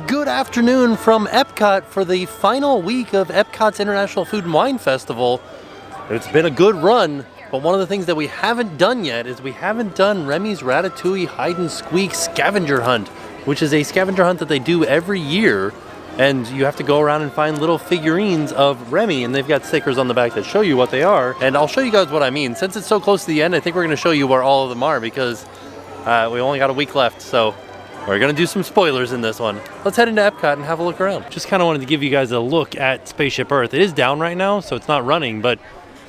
Good afternoon from Epcot for the final week of Epcot's International Food and Wine Festival. It's been a good run, but one of the things that we haven't done yet is we haven't done Remy's Ratatouille Hide and Squeak Scavenger Hunt, which is a scavenger hunt that they do every year. And you have to go around and find little figurines of Remy, and they've got stickers on the back that show you what they are. And I'll show you guys what I mean. Since it's so close to the end, I think we're going to show you where all of them are because we only got a week left. So we're going to do some spoilers in this one. Let's head into Epcot and have a look around. Just kind of wanted to give you guys a look at Spaceship Earth. It is down right now, so it's not running, but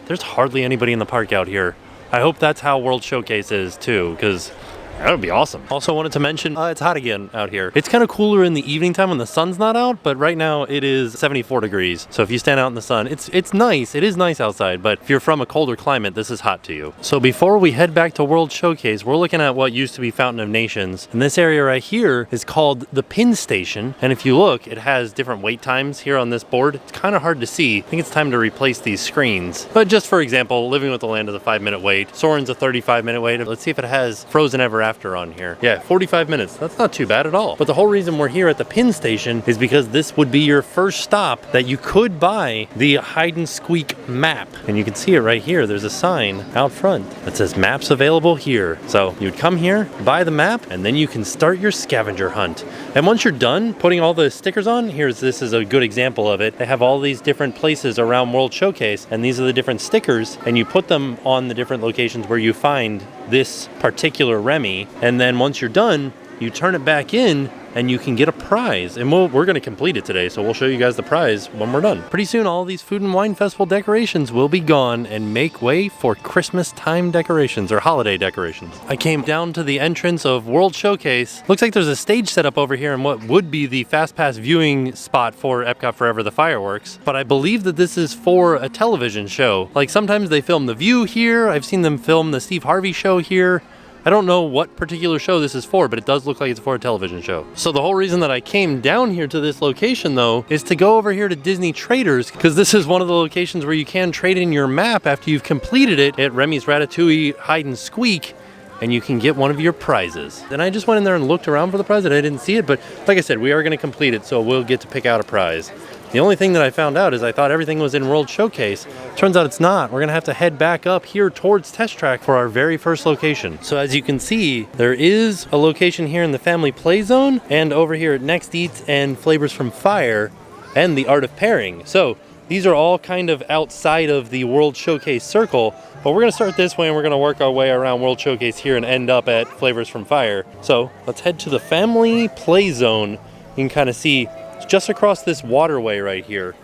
there's hardly anybody in the park out here. I hope that's how World Showcase is too, because that would be awesome. Also wanted to mention, it's hot again out here. It's kind of cooler in the evening time when the sun's not out, but right now it is 74 degrees. So if you stand out in the sun, it's nice. It is nice outside, but if you're from a colder climate, this is hot to you. So before we head back to World Showcase, we're looking at what used to be Fountain of Nations. And this area right here is called the Pin Station. And if you look, it has different wait times here on this board. It's kind of hard to see. I think it's time to replace these screens. But just for example, Living with the Land is a 5-minute wait. Soarin's a 35-minute wait. Let's see if it has Frozen Ever After on here. Yeah, 45 minutes. That's not too bad at all. But the whole reason we're here at the Pin Station is because this would be your first stop that you could buy the Hide and Squeak map. And you can see it right here. There's a sign out front that says maps available here. So you'd come here, buy the map, and then you can start your scavenger hunt. And once you're done putting all the stickers on, this is a good example of it. They have all these different places around World Showcase, and these are the different stickers, and you put them on the different locations where you find this particular Remy, and then once you're done, you turn it back in and you can get a prize. And we're going to complete it today, so we'll show you guys the prize when we're done. Pretty soon, all these Food and Wine Festival decorations will be gone and make way for Christmas time decorations or holiday decorations. I came down to the entrance of World Showcase. Looks like there's a stage set up over here in what would be the Fast Pass viewing spot for Epcot Forever the fireworks. But I believe that this is for a television show. Like sometimes they film The View here. I've seen them film the Steve Harvey show here. I don't know what particular show this is for, but it does look like it's for a television show. So the whole reason that I came down here to this location though, is to go over here to Disney Traders, because this is one of the locations where you can trade in your map after you've completed it at Remy's Ratatouille Hide and Squeak, and you can get one of your prizes. And I just went in there and looked around for the prize and I didn't see it, but like I said, we are gonna complete it, so we'll get to pick out a prize. The only thing that I found out is I thought everything was in World Showcase. Turns out it's not. We're gonna have to head back up here towards Test Track for our very first location. So as you can see, there is a location here in the Family Play Zone and over here at Next Eats and Flavors from Fire and the Art of Pairing. So these are all kind of outside of the World Showcase circle, but we're gonna start this way and we're gonna work our way around World Showcase here and end up at Flavors from Fire. So let's head to the Family Play Zone. You can kind of see it's just across this waterway right here.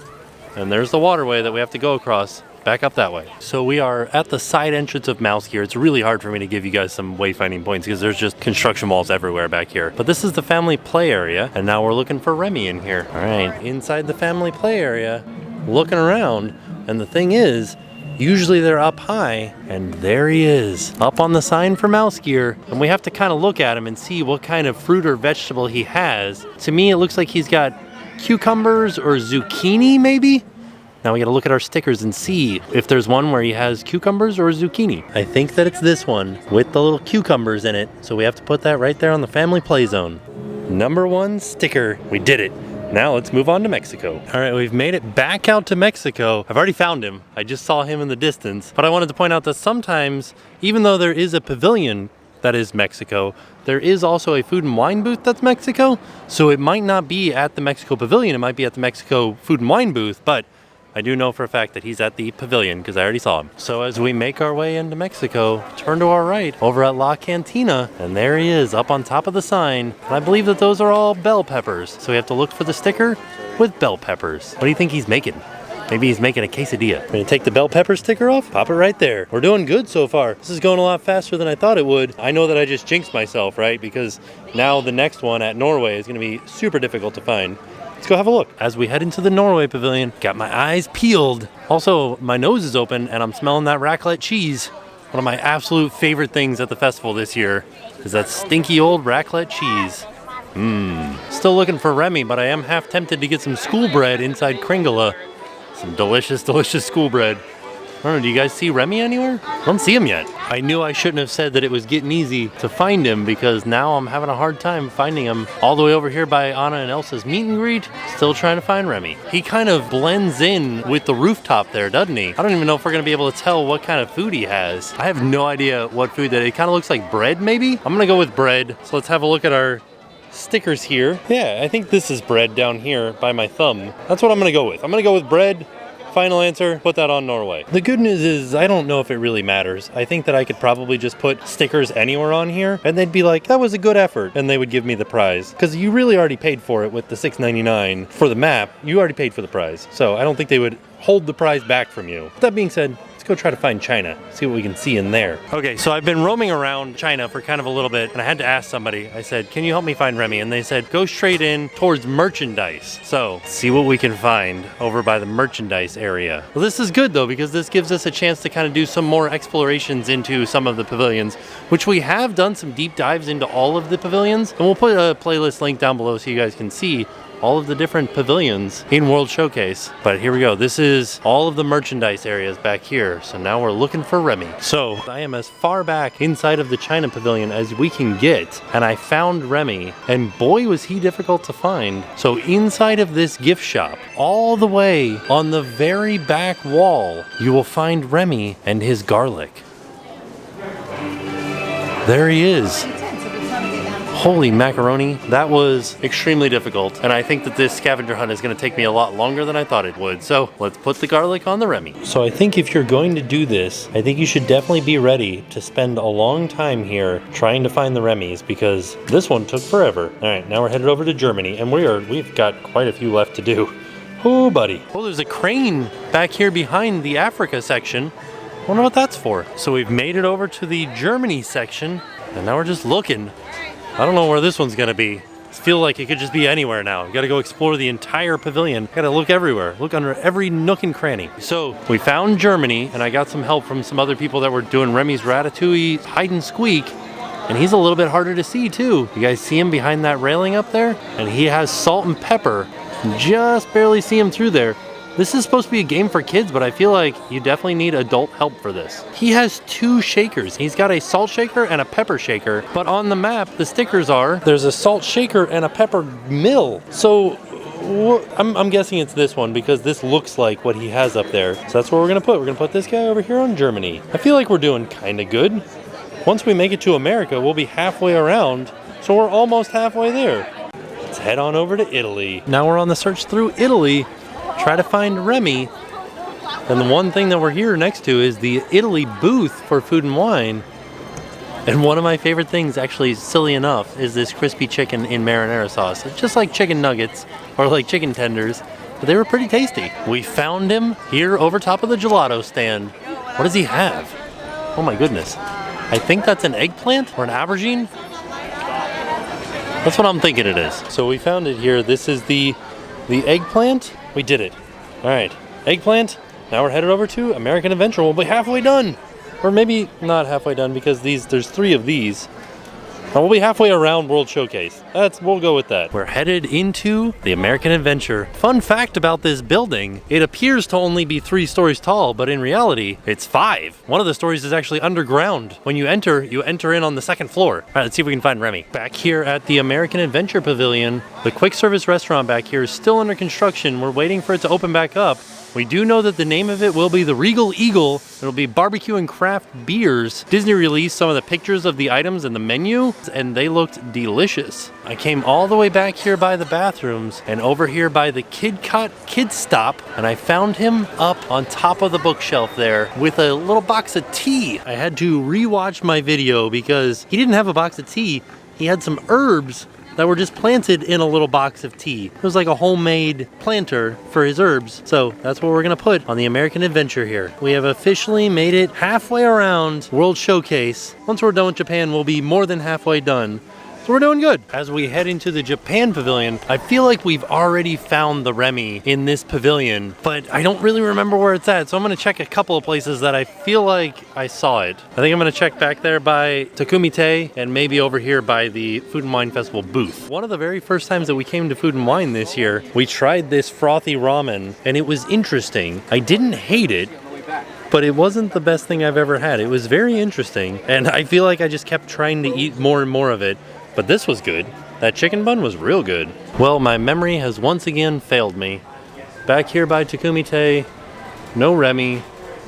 And there's the waterway that we have to go across, back up that way. So we are at the side entrance of Mouse Gear. It's really hard for me to give you guys some wayfinding points because there's just construction walls everywhere back here. But this is the family play area, and now we're looking for Remy in here. All right, inside the family play area, looking around, and the thing is, usually they're up high, and there he is, up on the sign for Mouse Gear. And we have to kind of look at him and see what kind of fruit or vegetable he has. To me, it looks like he's got cucumbers or zucchini, maybe? Now we gotta look at our stickers and see if there's one where he has cucumbers or zucchini. I think that it's this one with the little cucumbers in it. So we have to put that right there on the Family Play Zone. Number 1 sticker, we did it. Now let's move on to Mexico. All right, we've made it back out to Mexico. I've already found him. I just saw him in the distance. But I wanted to point out that sometimes, even though there is a pavilion that is Mexico, there is also a food and wine booth that's Mexico. So it might not be at the Mexico Pavilion. It might be at the Mexico food and wine booth, but I do know for a fact that he's at the pavilion because I already saw him. So as we make our way into Mexico, turn to our right over at La Cantina, and there he is up on top of the sign. And I believe that those are all bell peppers. So we have to look for the sticker with bell peppers. What do you think he's making? Maybe he's making a quesadilla. We're gonna take the bell pepper sticker off, pop it right there. We're doing good so far. This is going a lot faster than I thought it would. I know that I just jinxed myself, right? Because now the next one at Norway is gonna be super difficult to find. Let's go have a look. As we head into the Norway Pavilion, got my eyes peeled. Also, my nose is open and I'm smelling that raclette cheese. One of my absolute favorite things at the festival this year is that stinky old raclette cheese. Still looking for Remy, but I am half tempted to get some school bread inside Kringla. Some delicious, delicious school bread. don't know, do you guys see Remy anywhere? I don't see him yet. I knew I shouldn't have said that it was getting easy to find him because now I'm having a hard time finding him all the way over here by Anna and Elsa's meet and greet. Still trying to find Remy. He kind of blends in with the rooftop there, doesn't he? I don't even know if we're gonna be able to tell what kind of food he has. I have no idea what food that, it kind of looks like bread maybe? I'm gonna go with bread. So let's have a look at our stickers here. Yeah, I think this is bread down here by my thumb. That's what I'm gonna go with. I'm gonna go with bread. Final answer, put that on Norway. The good news is I don't know if it really matters. I think that I could probably just put stickers anywhere on here and they'd be like, that was a good effort, and they would give me the prize. Because you really already paid for it with the $6.99 for the map. You already paid for the prize. So I don't think they would hold the prize back from you. That being said, let's go try to find China, see what we can see in there. Okay, so I've been roaming around China for kind of a little bit, and I had to ask somebody. I said, can you help me find Remy? And they said, go straight in towards merchandise. So, see what we can find over by the merchandise area. Well, this is good though, because this gives us a chance to kind of do some more explorations into some of the pavilions, which we have done some deep dives into all of the pavilions. And we'll put a playlist link down below so you guys can see all of the different pavilions in World Showcase. But here we go. This is all of the merchandise areas back here. So now we're looking for Remy. So I am as far back inside of the China pavilion as we can get. And I found Remy, and boy was he difficult to find. So inside of this gift shop, all the way on the very back wall, you will find Remy and his garlic. There he is. Holy macaroni, that was extremely difficult, and I think that this scavenger hunt is going to take me a lot longer than I thought it would. So let's put the garlic on the Remy. So I think if you're going to do this, I think you should definitely be ready to spend a long time here trying to find the Remys, because this one took forever. All right, now we're headed over to Germany, and we've got quite a few left to do. Oh, buddy. Oh, there's a crane back here behind the Africa section. I wonder what that's for. So we've made it over to the Germany section, and now we're just looking. I don't know where this one's gonna be. I feel like it could just be anywhere now. You gotta go explore the entire pavilion. Gotta look everywhere. Look under every nook and cranny. So we found Germany, and I got some help from some other people that were doing Remy's Ratatouille hide and squeak. And he's a little bit harder to see too. You guys see him behind that railing up there? And he has salt and pepper. Just barely see him through there. This is supposed to be a game for kids, but I feel like you definitely need adult help for this. He has two shakers. He's got a salt shaker and a pepper shaker, but on the map, the stickers are, there's a salt shaker and a pepper mill. So I'm guessing it's this one because this looks like what he has up there. So that's what we're gonna put. We're gonna put this guy over here on Germany. I feel like we're doing kind of good. Once we make it to America, we'll be halfway around. So we're almost halfway there. Let's head on over to Italy. Now we're on the search through Italy. Try to find Remy. And the one thing that we're here next to is the Italy booth for food and wine. And one of my favorite things, actually silly enough, is this crispy chicken in marinara sauce. It's just like chicken nuggets or like chicken tenders, but they were pretty tasty. We found him here over top of the gelato stand. What does he have? Oh my goodness. I think that's an eggplant or an aubergine. That's what I'm thinking it is. So we found it here. This is the eggplant. We did it. All right, eggplant. Now we're headed over to American Adventure. We'll be halfway done. Or maybe not halfway done because there's 3 of these. We'll be halfway around World Showcase. We'll go with that. We're headed into the American Adventure. Fun fact about this building, it appears to only be 3 stories tall, but in reality, it's 5. One of the stories is actually underground. When you enter in on the 2nd floor. All right, let's see if we can find Remy. Back here at the American Adventure Pavilion, the quick service restaurant back here is still under construction. We're waiting for it to open back up. We do know that the name of it will be the Regal Eagle. It'll be barbecue and craft beers. Disney released some of the pictures of the items in the menu, and they looked delicious. I came all the way back here by the bathrooms and over here by the Kid Stop, and I found him up on top of the bookshelf there with a little box of tea. I had to rewatch my video because he didn't have a box of tea. He had some herbs that were just planted in a little box of tea. It was like a homemade planter for his herbs. So that's what we're gonna put on the American Adventure here. We have officially made it halfway around World Showcase. Once we're done with Japan, we'll be more than halfway done. So we're doing good. As we head into the Japan pavilion, I feel like we've already found the Remy in this pavilion, but I don't really remember where it's at. So I'm gonna check a couple of places that I feel like I saw it. I think I'm gonna check back there by Takumite and maybe over here by the Food and Wine Festival booth. One of the very first times that we came to Food and Wine this year, we tried this frothy ramen and it was interesting. I didn't hate it, but it wasn't the best thing I've ever had. It was very interesting, and I feel like I just kept trying to eat more and more of it, but this was good. That chicken bun was real good. Well, my memory has once again failed me. Back here by Takumite, no Remy,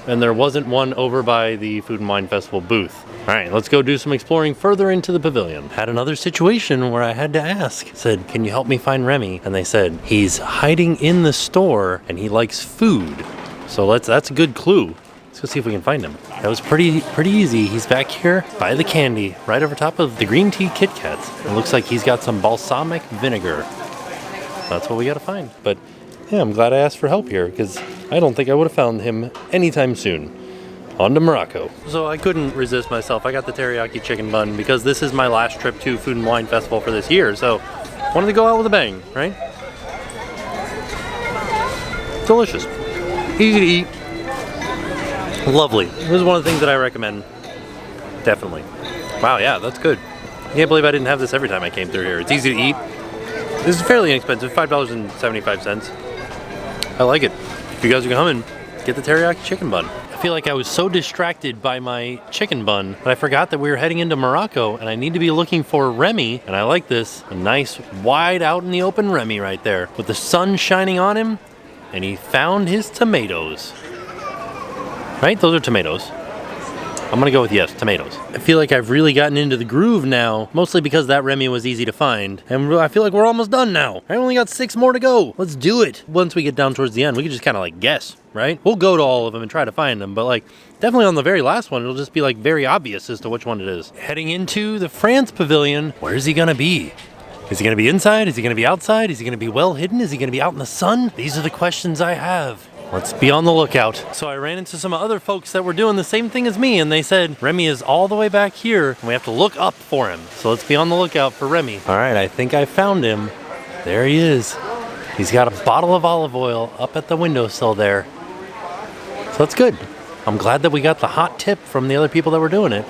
and there wasn't one over by the Food and Wine Festival booth. All right, let's go do some exploring further into the pavilion. Had another situation where I had to ask. Said, can you help me find Remy? And they said, he's hiding in the store and he likes food. So that's a good clue. Let's go see if we can find him. That was pretty easy. He's back here by the candy, right over top of the green tea Kit Kats. It looks like he's got some balsamic vinegar. That's what we gotta find. But yeah, I'm glad I asked for help here because I don't think I would have found him anytime soon. On to Morocco. So I couldn't resist myself. I got the teriyaki chicken bun because this is my last trip to Food and Wine Festival for this year. So wanted to go out with a bang, right? Delicious. Easy to eat. Lovely. This is one of the things that I recommend. Definitely. Wow, yeah, that's good. I can't believe I didn't have this every time I came through here. It's easy to eat. This is fairly inexpensive, $5.75. I like it. If you guys are coming, get the teriyaki chicken bun. I feel like I was so distracted by my chicken bun that I forgot that we were heading into Morocco and I need to be looking for Remy. And I like this, a nice wide out in the open Remy right there with the sun shining on him. And he found his tomatoes. Right? Those are tomatoes. I'm gonna go with yes, tomatoes. I feel like I've really gotten into the groove now, mostly because that Remy was easy to find. And I feel like we're almost done now. I only got 6 more to go. Let's do it. Once we get down towards the end, we can just kind of like guess, right? We'll go to all of them and try to find them, but like definitely on the very last one, it'll just be like very obvious as to which one it is. Heading into the France Pavilion, where's he gonna be? Is he gonna be inside? Is he gonna be outside? Is he gonna be well hidden? Is he gonna be out in the sun? These are the questions I have. Let's be on the lookout. So I ran into some other folks that were doing the same thing as me, and they said Remy is all the way back here and we have to look up for him. So let's be on the lookout for Remy. All right, I think I found him. There he is. He's got a bottle of olive oil up at the windowsill there. So that's good. I'm glad that we got the hot tip from the other people that were doing it.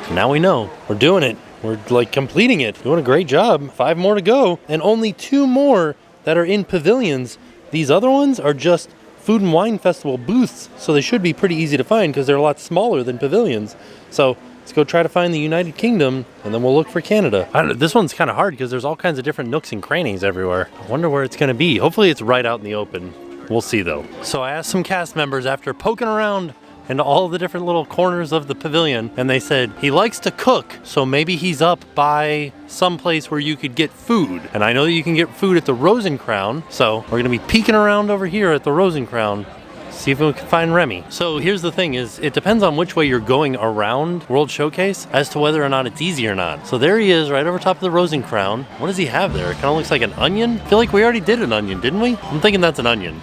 So now we know. We're doing it. We're like completing it. Doing a great job. 5 more to go. And only 2 more that are in pavilions. These other ones are just Food and Wine Festival booths, so they should be pretty easy to find because they're a lot smaller than pavilions. So let's go try to find the United Kingdom, and then we'll look for Canada. I don't know, this one's kind of hard because there's all kinds of different nooks and crannies everywhere. I wonder where it's going to be. Hopefully it's right out in the open. We'll see though. So I asked some cast members after poking around into all the different little corners of the pavilion, and they said he likes to cook, so maybe he's up by some place where you could get food. And I know that you can get food at the Rose and Crown, so we're gonna be peeking around over here at the Rose and Crown, see if we can find Remy. So here's the thing is, it depends on which way you're going around World Showcase as to whether or not it's easy or not. So there he is right over top of the Rose and Crown. What does he have there? It kind of looks like an onion. I feel like we already did an onion, didn't we? I'm thinking that's an onion.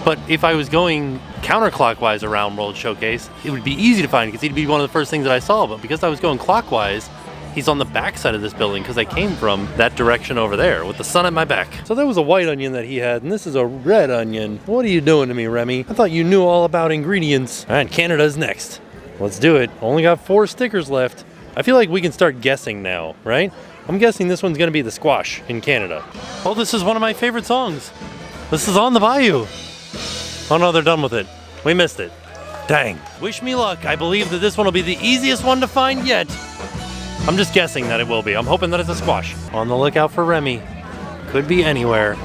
But if I was going counterclockwise around World Showcase, it would be easy to find because he'd be one of the first things that I saw. But because I was going clockwise, he's on the back side of this building because I came from that direction over there with the sun at my back. So that was a white onion that he had, and this is a red onion. What are you doing to me, Remy? I thought you knew all about ingredients. All right, Canada's next. Let's do it. Only got 4 stickers left. I feel like we can start guessing now, right? I'm guessing this one's gonna be the squash in Canada. Oh, this is one of my favorite songs. This is On the Bayou. Oh no, they're done with it. We missed it. Dang. Wish me luck. I believe that this one will be the easiest one to find yet. I'm just guessing that it will be. I'm hoping that it's a squash. On the lookout for Remy. Could be anywhere.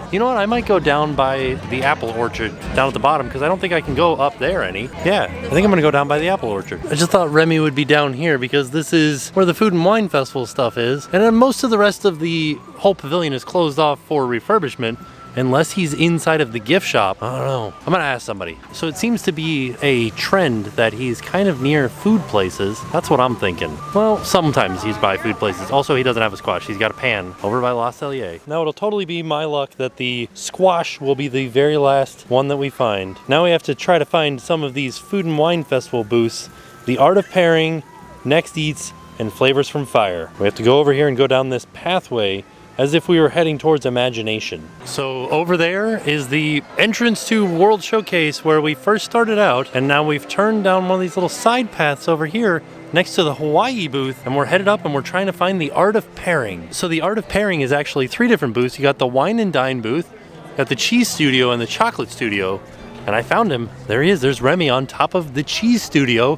You know what? I might go down by the apple orchard down at the bottom because I don't think I can go up there any. Yeah, I think I'm gonna go down by the apple orchard. I just thought Remy would be down here because this is where the Food and Wine Festival stuff is. And then most of the rest of the whole pavilion is closed off for refurbishment. Unless he's inside of the gift shop. I don't know. I'm gonna ask somebody. So it seems to be a trend that he's kind of near food places. That's what I'm thinking. Well, sometimes he's by food places. Also, he doesn't have a squash. He's got a pan over by La Cellier. Now it'll totally be my luck that the squash will be the very last one that we find. Now we have to try to find some of these Food and Wine Festival booths. The Art of Pairing, Next Eats, and Flavors from Fire. We have to go over here and go down this pathway as if we were heading towards Imagination. So over there is the entrance to World Showcase where we first started out, and now we've turned down one of these little side paths over here next to the Hawaii booth, and we're headed up and we're trying to find the Art of Pairing. So the Art of Pairing is actually 3 different booths. You got the Wine and Dine booth, got the Cheese Studio and the Chocolate Studio. And I found him. There he is. There's Remy on top of the cheese studio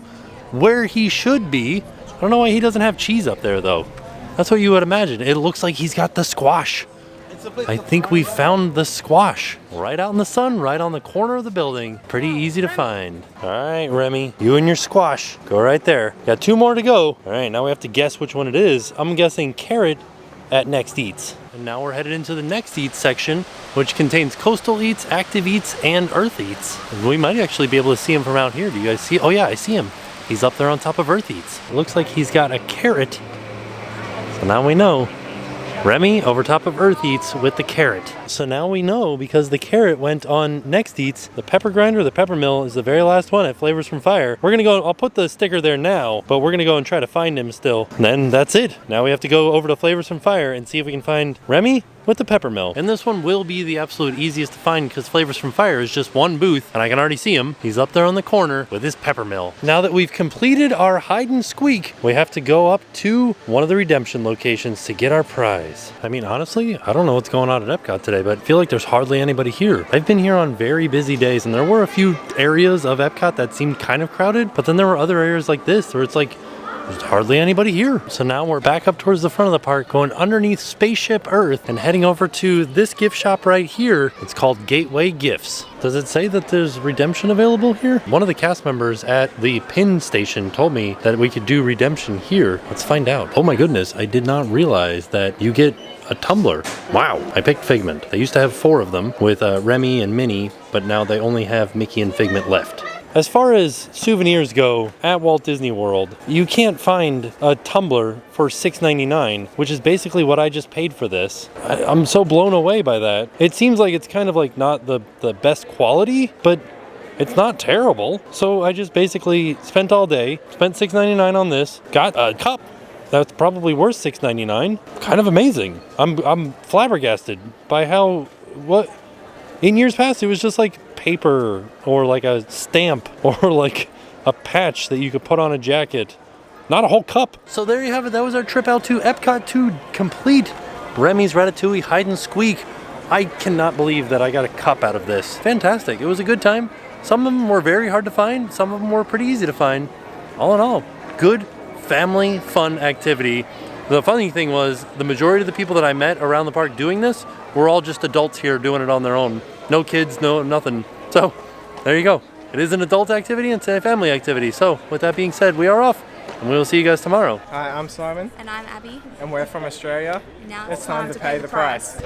where he should be. I don't know why he doesn't have cheese up there though. That's what you would imagine. It looks like he's got the squash. I think we found the squash right out in the sun, right on the corner of the building. Pretty easy to find. All right, Remy, you and your squash. Go right there. Got 2 more to go. All right, now we have to guess which one it is. I'm guessing carrot at Next Eats. And now we're headed into the Next Eats section, which contains coastal eats, active eats, and earth eats. And we might actually be able to see him from out here. Do you guys see? Oh yeah, I see him. He's up there on top of earth eats. It looks like he's got a carrot. So now we know. Remy over top of Earth Eats with the carrot. So now we know because the carrot went on Next Eats. The pepper grinder, the pepper mill is the very last one at Flavors from Fire. We're gonna go, I'll put the sticker there now, but we're gonna go and try to find him still. And then that's it. Now we have to go over to Flavors from Fire and see if we can find Remy with the pepper mill. And this one will be the absolute easiest to find because Flavors from Fire is just one booth and I can already see him. He's up there on the corner with his pepper mill. Now that we've completed our hide and squeak, we have to go up to one of the redemption locations to get our prize. I mean, honestly, I don't know what's going on at Epcot today, but I feel like there's hardly anybody here. I've been here on very busy days and there were a few areas of Epcot that seemed kind of crowded, but then there were other areas like this where it's like, there's hardly anybody here. So now we're back up towards the front of the park, going underneath Spaceship Earth and heading over to this gift shop right here. It's called Gateway Gifts. Does it say that there's redemption available here? One of the cast members at the pin station told me that we could do redemption here. Let's find out. Oh my goodness, I did not realize that you get a tumbler. Wow, I picked Figment. They used to have 4 of them with Remy and Minnie, but now they only have Mickey and Figment left. As far as souvenirs go, at Walt Disney World, you can't find a tumbler for $6.99, which is basically what I just paid for this. I'm so blown away by that. It seems like it's kind of like not the best quality, but it's not terrible. So I just basically spent all day, spent $6.99 on this, got a cup that's probably worth $6.99. Kind of amazing. I'm flabbergasted by how, what, in years past it was just like paper or like a stamp or like a patch that you could put on a jacket, not a whole cup. So there you have it. That was our trip out to Epcot to complete Remy's Ratatouille hide and squeak. I cannot believe that I got a cup out of this. Fantastic. It was a good time. Some of them were very hard to find. Some of them were pretty easy to find. All in all, good family fun activity. The funny thing was the majority of the people that I met around the park doing this were all just adults here doing it on their own. No kids, no nothing. So there you go. It is an adult activity and it's a family activity. So with that being said, we are off and we will see you guys tomorrow. Hi, I'm Simon. And I'm Abby. And we're from Australia. Now it's time to pay the price.